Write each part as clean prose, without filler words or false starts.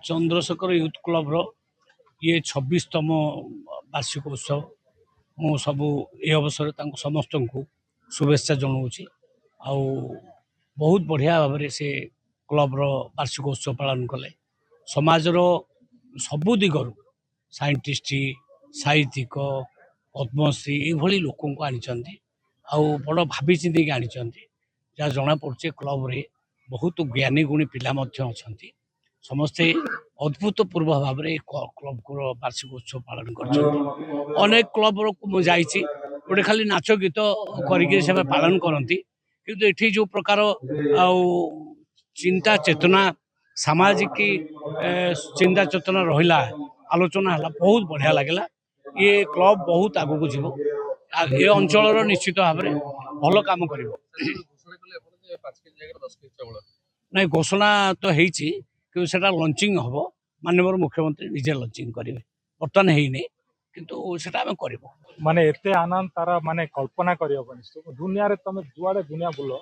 Chandrashekhar youth club रो ये 26तम वार्षिक उत्सव मु सबू ये अवसर समस्त को शुभेच्छा जनाऊँगी आउ बहुत बढ़िया भाव से क्लब रो वार्षिक उत्सव पालन कले समाजर सबु दिगरु साइंटिस्ट साहित्यिक पद्मश्री ये लोक को आनी बड़ भावी चिंतिक आनी जहाँ जना पड़े क्लब रे बहुत ज्ञानी गुणी पिला अच्छा समस्ते अद्भुतपूर्व भाव में क्लब को वार्षिक उत्सव पालन कर अनेक क्लब को मुझे गोटे खाली नाच गीत कर पालन करती किंतु एठी जो प्रकार चिंता चेतना सामाजिक चिंता चेतना रहा आलोचना है बहुत बढ़िया लगला ये क्लब बहुत आगू जीव ये अंचल निश्चित भाव में भल कम कर नहीं घोषणा तो होती कि सेटा लंचिंग हम माननीय मुख्यमंत्री निजे लंचिंग करेंगे बर्तमान है किंतु सेटा आम कर माने एते आनंद तारा माने कल्पना करबनी दुनिया रे तुम जुआड़े दुनिया बुल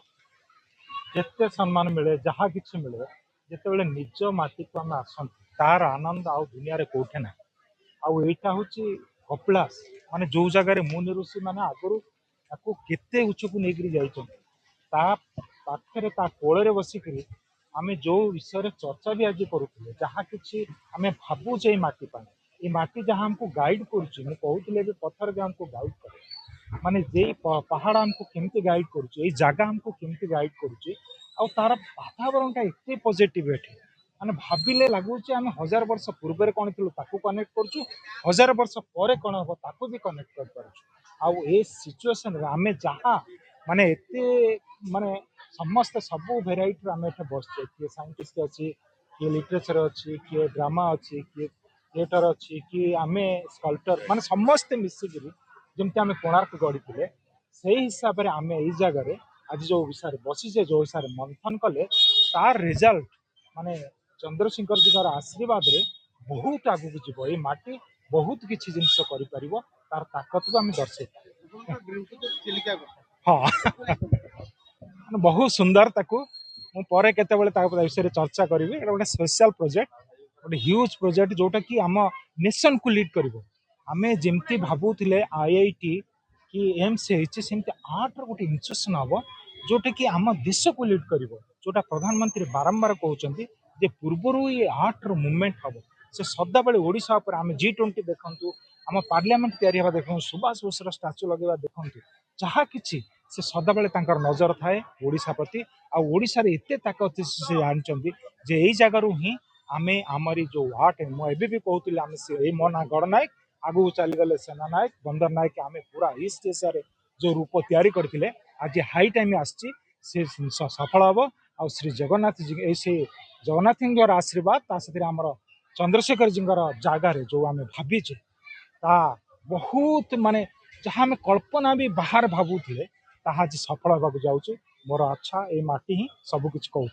जिते सम्मान मिले जहाँ किसी मिले जिते निज माटी को आम आस तार आनंद आ दुनिया रे कोठे ना आईटा हूँ कपिलास माने जो जगह मुनि ऋषि मैंने आगु केते उच्च को लेकर जाखरे कोल बसिक आम जो विषय चर्चा भी आज करुले जहाँ कि आम भावुचे माटी ये माटी जहाँ हमको गाइड कर पत्थर भी हमको गाइड करे माने जे पहाड़ हमको केमती गाइड कर जगह हमको केमती गाइड कर तार वातावरण टा एत पॉजिटिव माने भाविले लगुच आम 1000 वर्ष पूर्व कौन थी कनेक्ट कर 1000 वर्ष पर कौन हम ताकू भी कनेक्ट कर पार्छ सिचुएशन आम जहाँ माने एते माने समस्त सबू भेराइटी आम एटे बसचे किए साइंटिस्ट अच्छी किए लिटरेचर अच्छी किए ड्रामा अच्छी किए थिएटर अच्छी कि आम स्कल्पटर माने समस्ते मिसिकी जमती आम कोणार्क गढ़ी से हिसाब से आम यही जगह आज जो विषय बसीचे जो विषय मंथन कले तार रिजल्ट माने चंद्रशेखर जी आशीर्वाद रे बहुत आगू जीव ये माटी बहुत किसी जिनस कर तार ताकत को आम दर्शे हाँ बहुत सुंदर ताकू मुझे केतबे विषय चर्चा करी गोटे स्पेशल प्रोजेक्ट गोटे ह्यूज प्रोजेक्ट जोटा कि आम नेशन को लीड कर आम जमती भावुले IIT कि एम्स सेमती आर्ट गोटे इंस्टीट्यूशन हम जोटा कि आम देश को लीड कर जोटा प्रधानमंत्री बारंबार कहते जे पूर्वर ये आर्ट मुवमेंट हम से सदा बेले ओडिशा पर आम G20 देखु आम पार्लियामेंट तैयारी देखो सुभाष बोस स्टाच्यू लगे देखु जहाँ कि से सदा बेले नजर थाए ओडिशा प्रति आशार एत ताकत से जानते जे यही जगार ही आम आमरी जो आर्ट मुझे भी कहती आम से मो ना गणनायक आगू चलीगले सेना नायक बंदर नायक आम पूरा ईस्ट एशिया जो रूप तैयारी करते आज हाई टाइम आसी सफल हम आ श्री जगन्नाथ जी से जगन्नाथ द्वारा आशीर्वाद आम चंद्रशेखर जी जगार जो आम भावीचे ता बहुत माने जहाँ आम कल्पना भी बाहर भावुले ताहा आज सफल होगा जाऊँ मोर अच्छा ये माटी ही सबकिछ कहूँ।